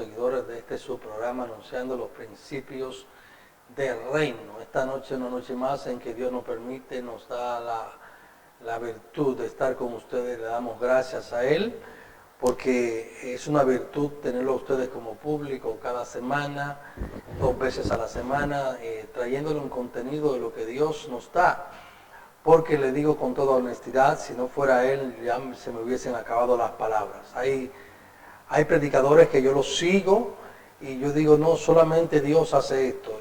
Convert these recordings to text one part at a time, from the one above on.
seguidores de este su programa anunciando los principios del reino. Esta noche, una noche más en que Dios nos permite, nos da la virtud de estar con ustedes. Le damos gracias a Él porque es una virtud tenerlo a ustedes como público cada semana, 2 veces a la semana, trayéndole un contenido de lo que Dios nos da. Porque le digo con toda honestidad, si no fuera Él, ya se me hubiesen acabado las palabras. Hay predicadores que yo los sigo y yo digo, no, solamente Dios hace esto.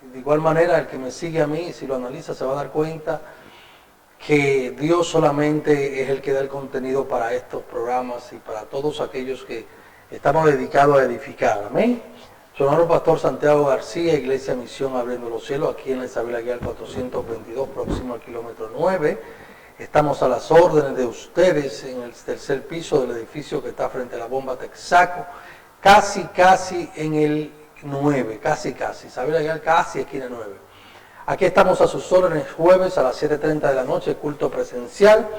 Y de igual manera, el que me sigue a mí, si lo analiza, se va a dar cuenta que Dios solamente es el que da el contenido para estos programas y para todos aquellos que estamos dedicados a edificar. Amén. Su hermano Pastor Santiago García, Iglesia Misión Abriendo los Cielos, aquí en la Isabel Aguilar 422, próximo al kilómetro 9. Estamos a las órdenes de ustedes en el tercer piso del edificio que está frente a la bomba Texaco, casi en el 9, casi. Isabel Aguilar casi esquina 9. Aquí estamos a sus órdenes jueves a las 7:30 de la noche, culto presencial,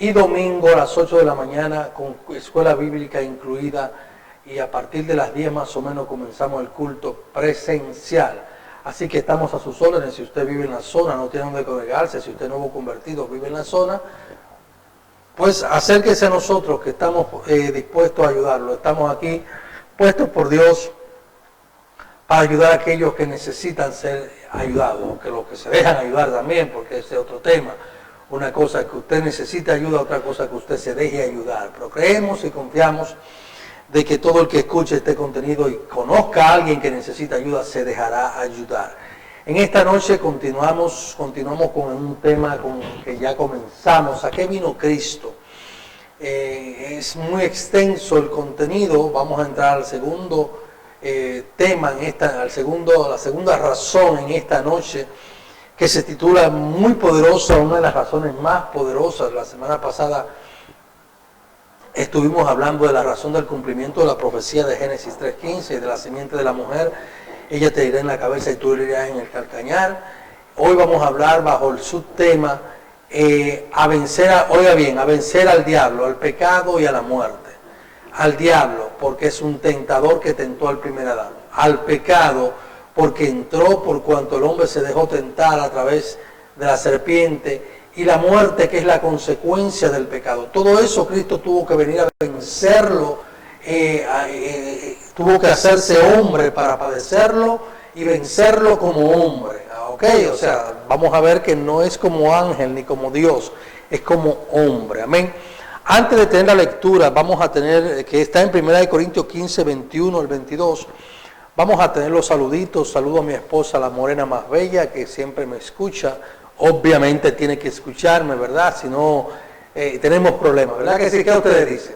y domingo a las 8 de la mañana con escuela bíblica incluida, y a partir de las 10 más o menos comenzamos el culto presencial. Así que estamos a sus órdenes. Si usted vive en la zona, no tiene donde congregarse, si usted nuevo convertido vive en la zona, pues acérquese a nosotros que estamos dispuestos a ayudarlo. Estamos aquí puestos por Dios para ayudar a aquellos que necesitan ser ayudados, que los que se dejan ayudar también, porque ese es otro tema. Una cosa es que usted necesita ayuda, otra cosa es que usted se deje ayudar. Pero creemos y confiamos de que todo el que escuche este contenido y conozca a alguien que necesita ayuda, se dejará ayudar. En esta noche continuamos con un tema con el que ya comenzamos. ¿A qué vino Cristo? Es muy extenso el contenido. Vamos a entrar al segundo tema, la segunda razón en esta noche, que se titula muy poderosa, una de las razones más poderosas. La semana pasada estuvimos hablando de la razón del cumplimiento de la profecía de Génesis 3:15, de la simiente de la mujer, ella te irá en la cabeza y tú le irás en el calcañar. Hoy vamos a hablar bajo el subtema a vencer al diablo, al pecado y a la muerte. Al diablo, porque es un tentador que tentó al primer Adán. Al pecado, porque entró por cuanto el hombre se dejó tentar a través de la serpiente. Y la muerte, que es la consecuencia del pecado. Todo eso Cristo tuvo que venir a vencerlo, tuvo que hacerse hombre para padecerlo y vencerlo como hombre. ¿Ok? O sea, vamos a ver que no es como ángel ni como Dios, es como hombre. Amén. Antes de tener la lectura, vamos a tener, que está en 1 Corintios 15, 21 al 22, vamos a tener los saluditos. Saludo a mi esposa, la morena más bella, que siempre me escucha. Obviamente tiene que escucharme, ¿verdad? Si no, tenemos problemas, ¿verdad que sí? ¿Qué ustedes dicen?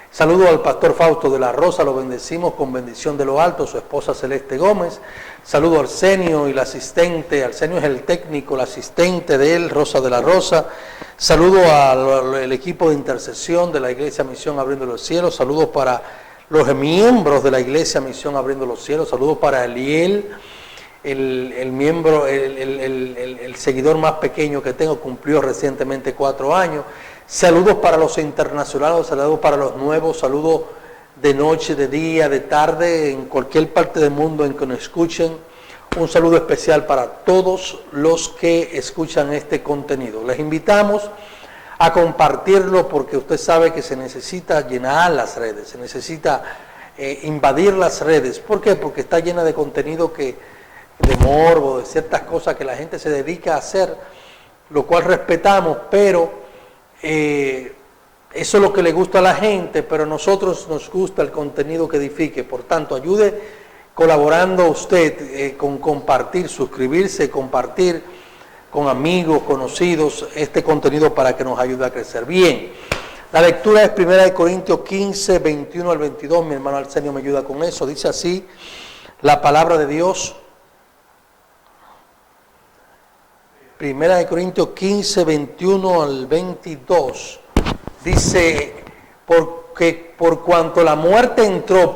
Saludo al pastor Fausto de la Rosa, lo bendecimos con bendición de lo alto, su esposa Celeste Gómez. Saludo a Arsenio y la asistente. Arsenio es el técnico, el asistente de él, Rosa de la Rosa. Saludo al equipo de intercesión de la Iglesia Misión Abriendo los Cielos. Saludos para los miembros de la Iglesia Misión Abriendo los Cielos. Saludos para Eliel. El miembro, el seguidor más pequeño que tengo, cumplió recientemente 4 años. Saludos para los internacionales, saludos para los nuevos, saludos de noche, de día, de tarde, en cualquier parte del mundo en que nos escuchen. Un saludo especial para todos los que escuchan este contenido. Les invitamos a compartirlo porque usted sabe que se necesita llenar las redes, se necesita invadir las redes. ¿Por qué? Porque está llena de contenido de morbo, de ciertas cosas que la gente se dedica a hacer, lo cual respetamos, pero eso es lo que le gusta a la gente, pero a nosotros nos gusta el contenido que edifique. Por tanto, ayude colaborando usted con compartir, suscribirse, compartir con amigos, conocidos, este contenido para que nos ayude a crecer. Bien, la lectura es 1 Corintios 15, 21 al 22, mi hermano Arsenio me ayuda con eso. Dice así la palabra de Dios. 1 Corintios 15, 21 al 22, dice, porque por cuanto la muerte entró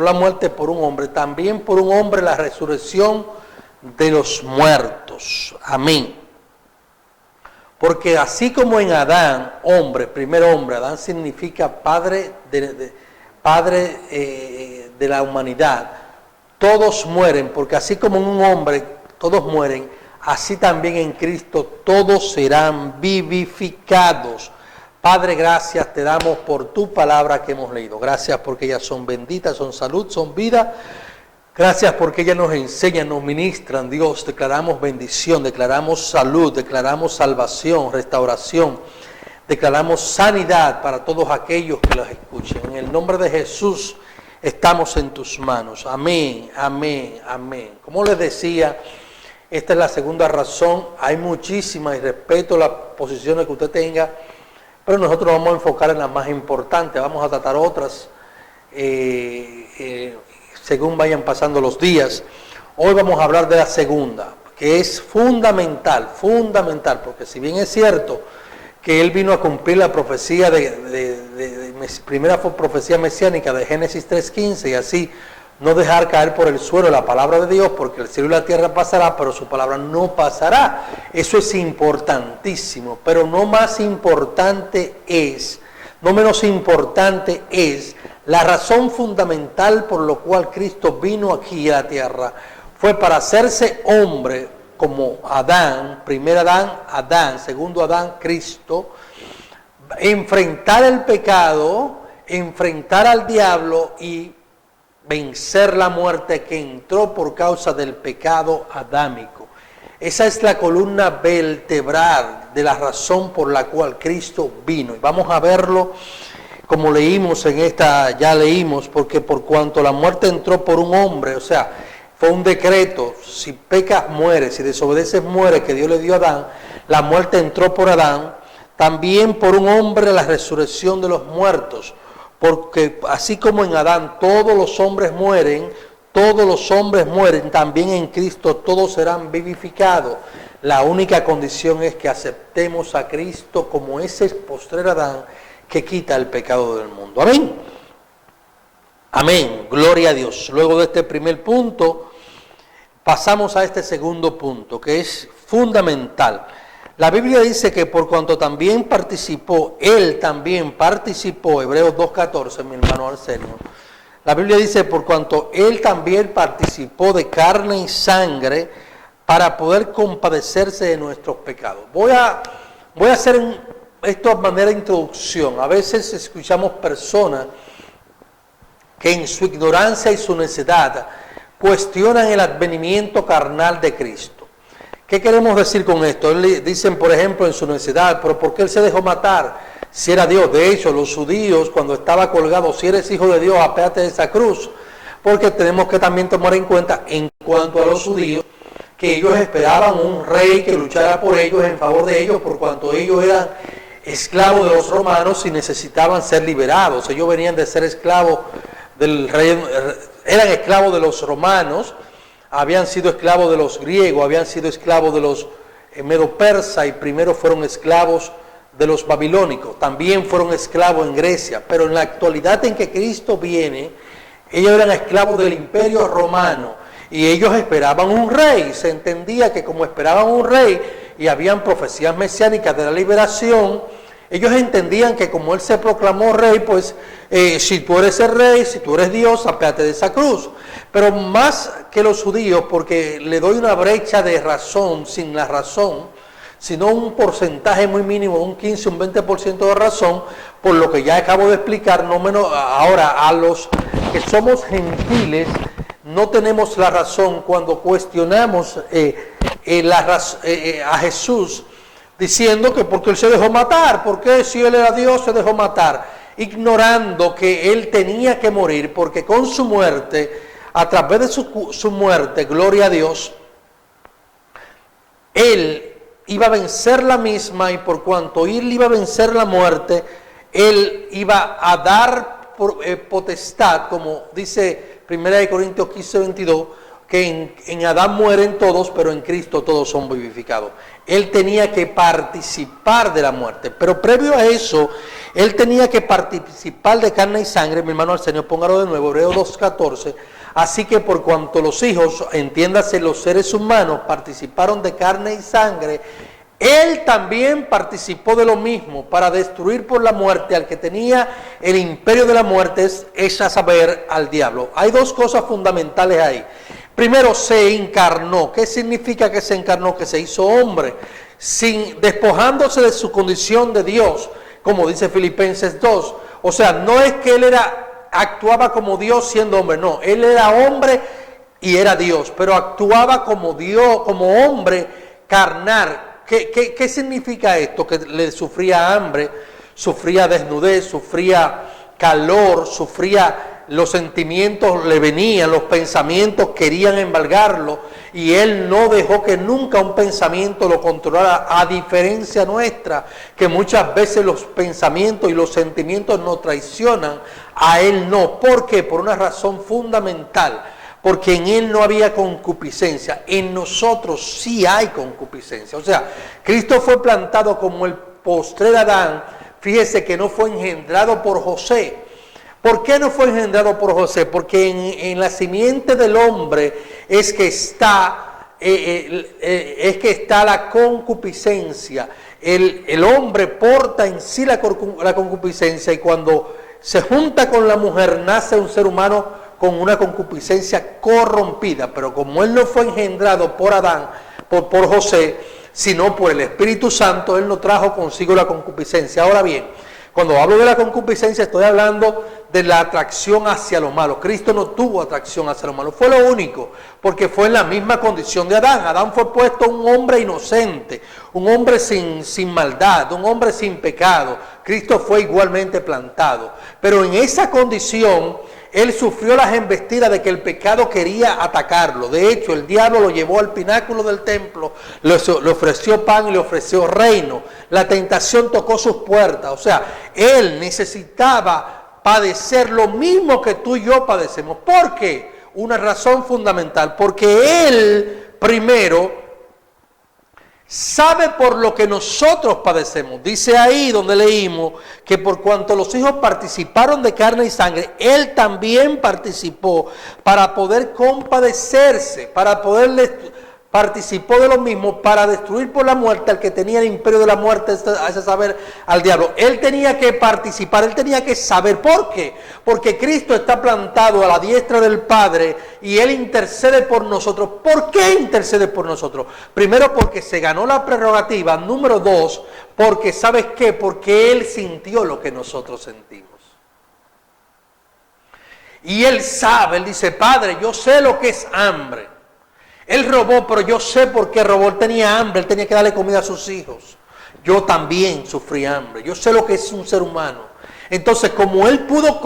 la muerte por un hombre, también por un hombre la resurrección de los muertos. Amén. Porque así como en Adán, hombre, primer hombre, Adán significa padre Padre de la humanidad, todos mueren, porque así como en un hombre todos mueren, así también en Cristo todos serán vivificados. Padre, gracias te damos por tu palabra que hemos leído. Gracias porque ellas son benditas, son salud, son vida. Gracias porque ellas nos enseñan, nos ministran, Dios. Declaramos bendición, declaramos salud, declaramos salvación, restauración. Declaramos sanidad para todos aquellos que los escuchen. En el nombre de Jesús estamos en tus manos. Amén, amén, amén. Como les decía, esta es la segunda razón. Hay muchísimas y respeto las posiciones que usted tenga, pero nosotros vamos a enfocar en las más importantes. Vamos a tratar otras según vayan pasando los días. Hoy vamos a hablar de la segunda, que es fundamental, porque si bien es cierto que Él vino a cumplir la profecía primera profecía mesiánica de Génesis 3:15, y así no dejar caer por el suelo la palabra de Dios, porque el cielo y la tierra pasará, pero su palabra no pasará. Eso es importantísimo, pero no menos importante es la razón fundamental por la cual Cristo vino aquí a la tierra. Fue para hacerse hombre como Adán, primer Adán, segundo Adán, Cristo, enfrentar el pecado, enfrentar al diablo y vencer la muerte que entró por causa del pecado adámico. Esa es la columna vertebral de la razón por la cual Cristo vino. Y vamos a verlo como leímos ya leímos, porque por cuanto la muerte entró por un hombre, o sea, fue un decreto, si pecas mueres, si desobedeces mueres, que Dios le dio a Adán, la muerte entró por Adán, también por un hombre la resurrección de los muertos, porque así como en Adán todos los hombres mueren, también en Cristo todos serán vivificados. La única condición es que aceptemos a Cristo como ese postrer Adán que quita el pecado del mundo. Amén. Amén. Gloria a Dios. Luego de este primer punto, pasamos a este segundo punto, que es fundamental. La Biblia dice que por cuanto también participó, Él también participó, Hebreos 2:14, mi hermano Arsenio. La Biblia dice, por cuanto Él también participó de carne y sangre para poder compadecerse de nuestros pecados. Voy a hacer esto de manera de introducción. A veces escuchamos personas que en su ignorancia y su necedad cuestionan el advenimiento carnal de Cristo. ¿Qué queremos decir con esto? Dicen, por ejemplo, en su necedad, pero ¿por qué Él se dejó matar si era Dios? De hecho, los judíos, cuando estaba colgado, si eres hijo de Dios, apéate de esa cruz. Porque tenemos que también tomar en cuenta, en cuanto a los judíos, que ellos esperaban un rey que luchara por ellos, en favor de ellos, por cuanto ellos eran esclavos de los romanos y necesitaban ser liberados. Ellos venían de ser esclavos del rey, eran esclavos de los romanos, habían sido esclavos de los griegos, habían sido esclavos de los medo-persas y primero fueron esclavos de los babilónicos, también fueron esclavos en Grecia, pero en la actualidad en que Cristo viene, ellos eran esclavos del imperio romano y ellos esperaban un rey. Se entendía que como esperaban un rey y habían profecías mesiánicas de la liberación, ellos entendían que como Él se proclamó rey, pues si tú eres el rey, si tú eres Dios, apéate de esa cruz. Pero más que los judíos, porque le doy una brecha de razón sin la razón, sino un porcentaje muy mínimo, un 15, un 20% de razón, por lo que ya acabo de explicar, no menos ahora a los que somos gentiles, no tenemos la razón cuando cuestionamos a Jesús, diciendo que porque Él se dejó matar, porque si Él era Dios se dejó matar, ignorando que Él tenía que morir, porque con su muerte, a través de su muerte, gloria a Dios, Él iba a vencer la misma, y por cuanto Él iba a vencer la muerte, Él iba a dar potestad, como dice 1 Corintios 15:22, que en Adán mueren todos, pero en Cristo todos son vivificados. Él tenía que participar de la muerte, pero previo a eso, Él tenía que participar de carne y sangre. Mi hermano Arsenio, póngalo de nuevo, Hebreos 2:14. Así que por cuanto los hijos, entiéndase los seres humanos, participaron de carne y sangre, Él también participó de lo mismo para destruir por la muerte al que tenía el imperio de la muerte, es a saber, al diablo. Hay dos cosas fundamentales ahí. Primero, se encarnó. ¿Qué significa que se encarnó? Que se hizo hombre, despojándose de su condición de Dios, como dice Filipenses 2. O sea, no es que él actuaba como Dios siendo hombre, no. Él era hombre y era Dios, pero actuaba como Dios, como hombre carnal. ¿Qué significa esto? Que le sufría hambre, sufría desnudez, sufría calor, sufría, los sentimientos le venían, los pensamientos querían embargarlo, y él no dejó que nunca un pensamiento lo controlara, a diferencia nuestra, que muchas veces los pensamientos y los sentimientos nos traicionan. A él no. ¿Por qué? Por una razón fundamental. Porque en él no había concupiscencia, en nosotros sí hay concupiscencia. O sea, Cristo fue plantado como el postrer Adán. Fíjese que no fue engendrado por José. ¿Por qué no fue engendrado por José? Porque en la simiente del hombre es que está la concupiscencia. El hombre porta en sí la concupiscencia, y cuando se junta con la mujer nace un ser humano con una concupiscencia corrompida. Pero como él no fue engendrado por Adán, por José, sino por el Espíritu Santo, él no trajo consigo la concupiscencia. Ahora bien, cuando hablo de la concupiscencia estoy hablando de la atracción hacia lo malo. Cristo no tuvo atracción hacia lo malo, fue lo único, porque fue en la misma condición de Adán. Adán fue puesto un hombre inocente, un hombre sin maldad, un hombre sin pecado. Cristo fue igualmente plantado, pero en esa condición él sufrió las embestidas de que el pecado quería atacarlo. De hecho, el diablo lo llevó al pináculo del templo, le ofreció pan y le ofreció reino. La tentación tocó sus puertas. O sea, él necesitaba padecer lo mismo que tú y yo padecemos. ¿Por qué? Una razón fundamental. Porque él primero sabe por lo que nosotros padecemos. Dice ahí donde leímos que por cuanto los hijos participaron de carne y sangre, él también participó para poder compadecerse, participó de lo mismo para destruir por la muerte al que tenía el imperio de la muerte, a saber, al diablo. Él tenía que participar, él tenía que saber. ¿Por qué? Porque Cristo está plantado a la diestra del Padre y él intercede por nosotros. ¿Por qué intercede por nosotros? Primero, porque se ganó la prerrogativa. Número dos, porque ¿sabes qué? Porque él sintió lo que nosotros sentimos. Y él sabe, él dice: Padre, yo sé lo que es hambre. Él robó, pero yo sé por qué robó. Él tenía hambre, él tenía que darle comida a sus hijos. Yo también sufrí hambre. Yo sé lo que es un ser humano. Entonces, como él pudo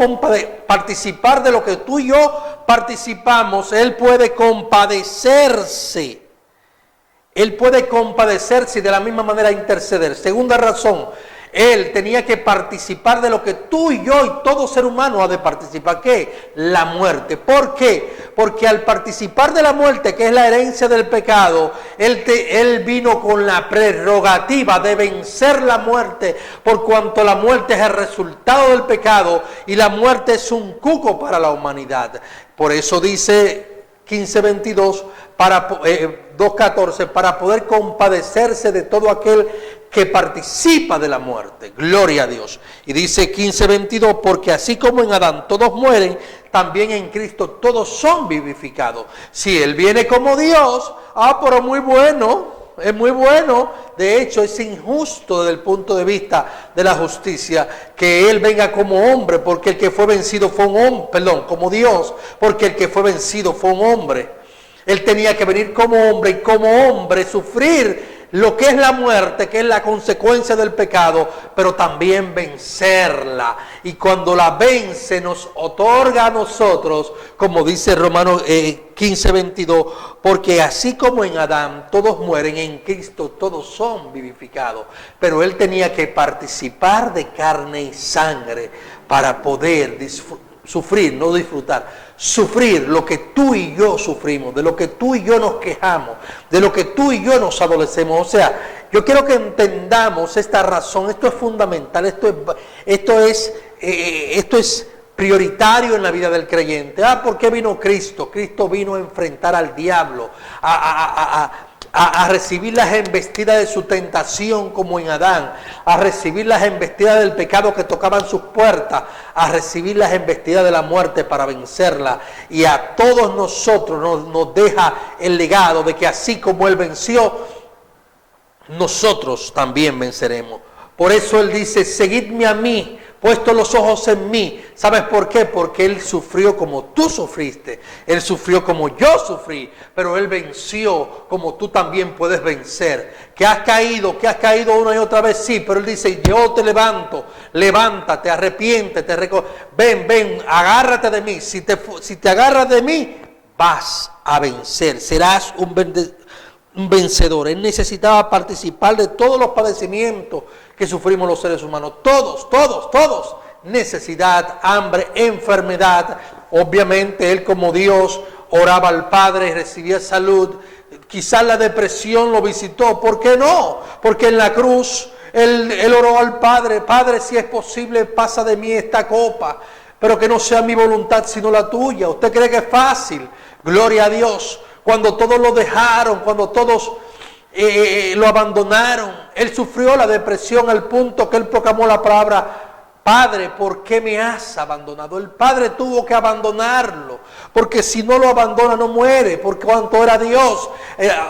participar de lo que tú y yo participamos, él puede compadecerse. Él puede compadecerse y de la misma manera interceder. Segunda razón, él tenía que participar de lo que tú y yo y todo ser humano ha de participar. ¿Qué? La muerte. ¿Por qué? Porque al participar de la muerte, que es la herencia del pecado, él vino con la prerrogativa de vencer la muerte, por cuanto la muerte es el resultado del pecado y la muerte es un cuco para la humanidad. Por eso dice 15:22, 2:14, para poder compadecerse de todo aquel que participa de la muerte. Gloria a Dios. Y dice 15:22, porque así como en Adán todos mueren, también en Cristo todos son vivificados. Si él viene como Dios, pero muy bueno, es muy bueno. De hecho, es injusto desde el punto de vista de la justicia que él venga como hombre, porque el que fue vencido fue un hombre, como Dios, porque el que fue vencido fue un hombre. Él tenía que venir como hombre y como hombre sufrir lo que es la muerte, que es la consecuencia del pecado, pero también vencerla. Y cuando la vence nos otorga a nosotros, como dice Romanos 15:22, porque así como en Adán todos mueren, en Cristo todos son vivificados. Pero él tenía que participar de carne y sangre para poder sufrir, no disfrutar. Sufrir lo que tú y yo sufrimos, de lo que tú y yo nos quejamos, de lo que tú y yo nos adolecemos. O sea, yo quiero que entendamos esta razón. Esto es fundamental, esto es prioritario en la vida del creyente. ¿Por qué vino Cristo? Cristo vino a enfrentar al diablo, a a recibir las embestidas de su tentación como en Adán, a recibir las embestidas del pecado que tocaban sus puertas, a recibir las embestidas de la muerte para vencerla. Y a todos nosotros nos deja el legado de que así como Él venció, nosotros también venceremos. Por eso Él dice, seguidme a mí, puesto los ojos en mí. ¿Sabes por qué? Porque Él sufrió como tú sufriste. Él sufrió como yo sufrí. Pero Él venció como tú también puedes vencer. Que has caído una y otra vez, sí. Pero Él dice, yo te levanto. Levántate, arrepiéntete. Ven, agárrate de mí. Si te agarras de mí, vas a vencer. Serás un vencedor. Él necesitaba participar de todos los padecimientos que sufrimos los seres humanos. Todos. Necesidad, hambre, enfermedad. Obviamente Él como Dios oraba al Padre y recibía salud. Quizás la depresión lo visitó. ¿Por qué no? Porque en la cruz Él oró al Padre. Padre, si es posible, pasa de mí esta copa, pero que no sea mi voluntad sino la tuya. ¿Usted cree que es fácil? Gloria a Dios. Cuando todos lo dejaron, cuando todos lo abandonaron, Él sufrió la depresión al punto que Él proclamó la palabra, Padre, ¿por qué me has abandonado? El Padre tuvo que abandonarlo, porque si no lo abandona no muere, porque cuanto era Dios,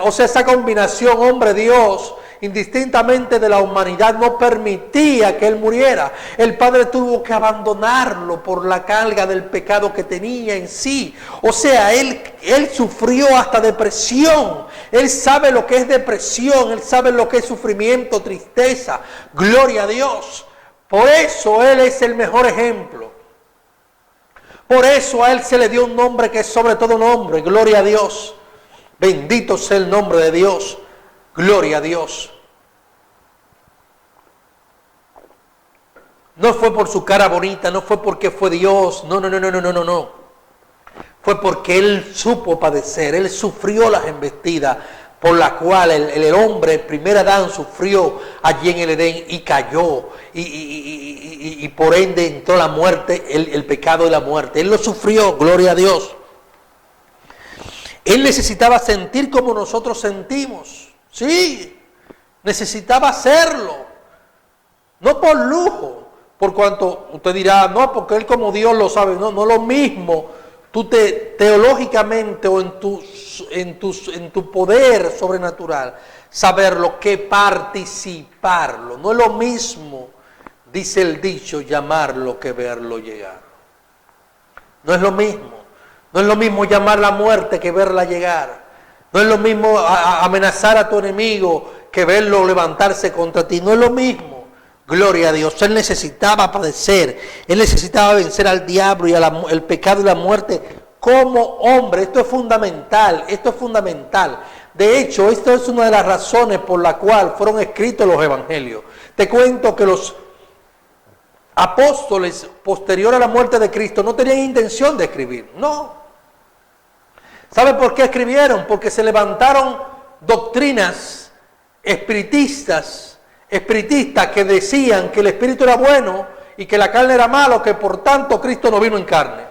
o sea, esa combinación hombre-Dios, indistintamente de la humanidad, no permitía que Él muriera. El Padre tuvo que abandonarlo por la carga del pecado que tenía en sí. O sea, Él sufrió hasta depresión. Él sabe lo que es depresión, Él sabe lo que es sufrimiento, tristeza. Gloria a Dios. Por eso Él es el mejor ejemplo. Por eso a Él se le dio un nombre que es sobre todo nombre. Gloria a Dios. Bendito sea el nombre de Dios. Gloria a Dios. No fue por su cara bonita, no fue porque fue Dios. No. Fue porque Él supo padecer. Él sufrió las embestidas por la cual el hombre, el primer Adán, sufrió allí en el Edén y cayó. Y por ende entró la muerte, el pecado de la muerte. Él lo sufrió, gloria a Dios. Él necesitaba sentir como nosotros sentimos. Sí, necesitaba hacerlo. No por lujo, por cuanto usted dirá, no, porque Él como Dios lo sabe. No lo mismo. Tú teológicamente o en tu poder sobrenatural saberlo que participarlo. No es lo mismo, dice el dicho, llamarlo que verlo llegar. No es lo mismo. No es lo mismo llamar la muerte que verla llegar. No es lo mismo amenazar a tu enemigo que verlo levantarse contra ti. No es lo mismo. Gloria a Dios. Él necesitaba padecer. Él necesitaba vencer al diablo y el pecado y la muerte como hombre. Esto es fundamental. De hecho, esto es una de las razones por la cual fueron escritos los evangelios. Te cuento que los apóstoles, posterior a la muerte de Cristo, no tenían intención de escribir. No. ¿Sabe por qué escribieron? Porque se levantaron doctrinas espiritistas que decían que el espíritu era bueno y que la carne era malo, que por tanto Cristo no vino en carne.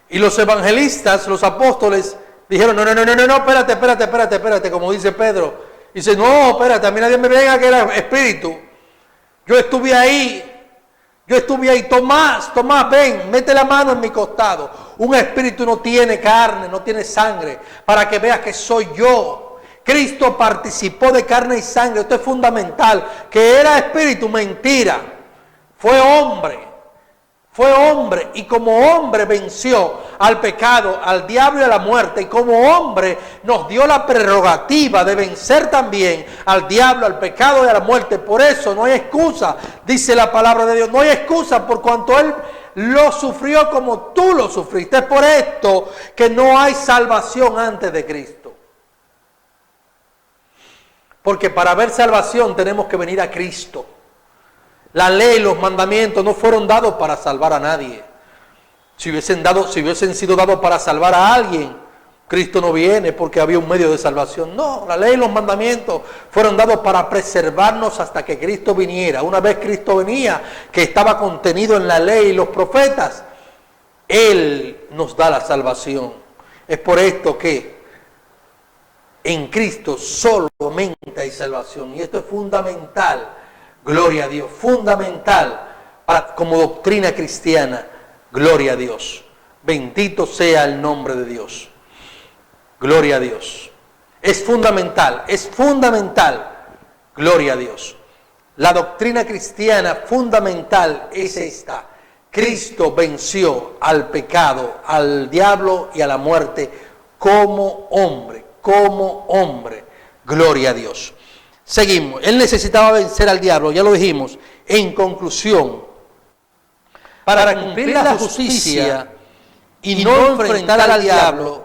Y los evangelistas, los apóstoles, dijeron, no, espérate, como dice Pedro. Dice, no, espérate, a mí nadie me venga que era espíritu. Yo estuve ahí, Tomás, ven, mete la mano en mi costado. Un espíritu no tiene carne, no tiene sangre, para que veas que soy yo. Cristo participó de carne y sangre, esto es fundamental. Que era espíritu, mentira. Fue hombre y como hombre venció al pecado, al diablo y a la muerte. Y como hombre nos dio la prerrogativa de vencer también al diablo, al pecado y a la muerte. Por eso no hay excusa, dice la palabra de Dios. No hay excusa por cuanto Él lo sufrió como tú lo sufriste. Es por esto que no hay salvación antes de Cristo. Porque para ver salvación tenemos que venir a Cristo. La ley, los mandamientos no fueron dados para salvar a nadie. Si hubiesen sido dados para salvar a alguien, Cristo no viene porque había un medio de salvación. No, la ley y los mandamientos fueron dados para preservarnos hasta que Cristo viniera. Una vez Cristo venía, que estaba contenido en la ley y los profetas, Él nos da la salvación. Es por esto que En Cristo solamente hay salvación. Y esto es fundamental, gloria a Dios, fundamental como doctrina cristiana, gloria a Dios. Bendito sea el nombre de Dios. Gloria a Dios. Es fundamental, gloria a Dios. La doctrina cristiana fundamental es esta. Cristo venció al pecado, al diablo y a la muerte como hombre. Gloria a Dios. Seguimos. Él necesitaba vencer al diablo, ya lo dijimos. En conclusión, para cumplir la justicia y no enfrentar al diablo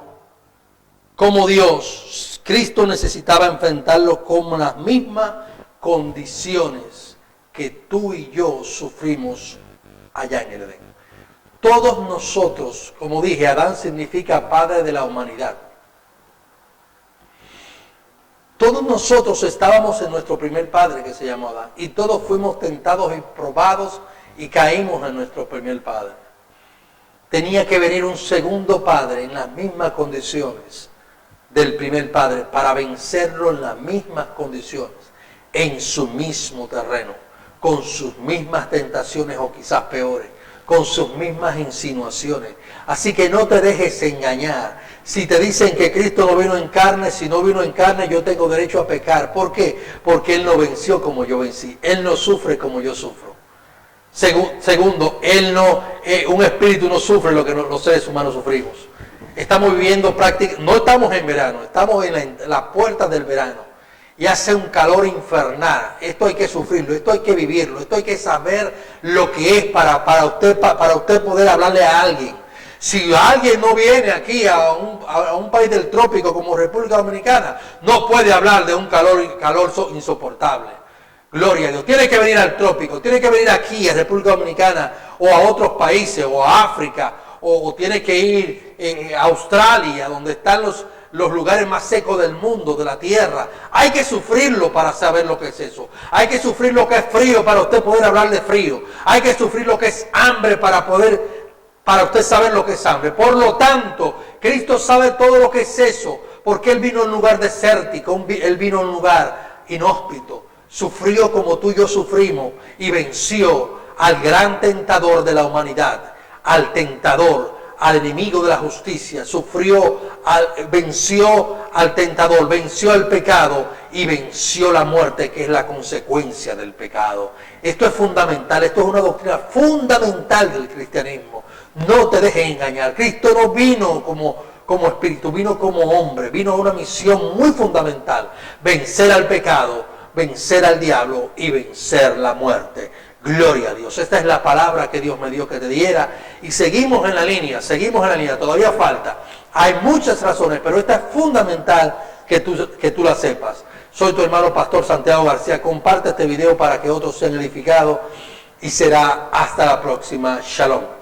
como Dios, Cristo necesitaba enfrentarlo con las mismas condiciones que tú y yo sufrimos allá en el Edén. Todos nosotros, como dije, Adán significa padre de la humanidad. Todos nosotros estábamos en nuestro primer padre que se llamó Adán, y todos fuimos tentados y probados y caímos en nuestro primer padre. Tenía que venir un segundo padre en las mismas condiciones del primer padre para vencerlo en las mismas condiciones, en su mismo terreno, con sus mismas tentaciones o quizás peores, con sus mismas insinuaciones. Así que no te dejes engañar. Si te dicen que Cristo no vino en carne, si no vino en carne, yo tengo derecho a pecar. ¿Por qué? Porque Él no venció como yo vencí. Él no sufre como yo sufro. Segundo, un espíritu no sufre lo que los seres humanos sufrimos. Estamos viviendo no estamos en verano, estamos en las puertas del verano. Y hace un calor infernal. Esto hay que sufrirlo, esto hay que vivirlo, esto hay que saber lo que es para usted poder hablarle a alguien. Si alguien no viene aquí a un país del trópico como República Dominicana, no puede hablar de un calor insoportable. Gloria a Dios. Tiene que venir al trópico, tiene que venir aquí a República Dominicana o a otros países o a África o tiene que ir a Australia, donde están los lugares más secos del mundo, de la tierra. Hay que sufrirlo para saber lo que es eso. Hay que sufrir lo que es frío para usted poder hablar de frío. Hay que sufrir lo que es hambre para usted saber lo que es hambre. Por lo tanto, Cristo sabe todo lo que es eso, porque Él vino a un lugar desértico, Él vino a un lugar inhóspito. Sufrió como tú y yo sufrimos y venció al gran tentador de la humanidad, al tentador, al enemigo de la justicia. Venció al tentador, venció el pecado y venció la muerte, que es la consecuencia del pecado. Esto es fundamental, esto es una doctrina fundamental del cristianismo. No te dejes engañar. Cristo no vino como espíritu, vino como hombre, vino a una misión muy fundamental: vencer al pecado, vencer al diablo y vencer la muerte. Gloria a Dios. Esta es la palabra que Dios me dio que te diera. Y seguimos en la línea, todavía falta. Hay muchas razones, pero esta es fundamental que tú la sepas. Soy tu hermano Pastor Santiago García. Comparte este video para que otros sean edificados y será hasta la próxima. Shalom.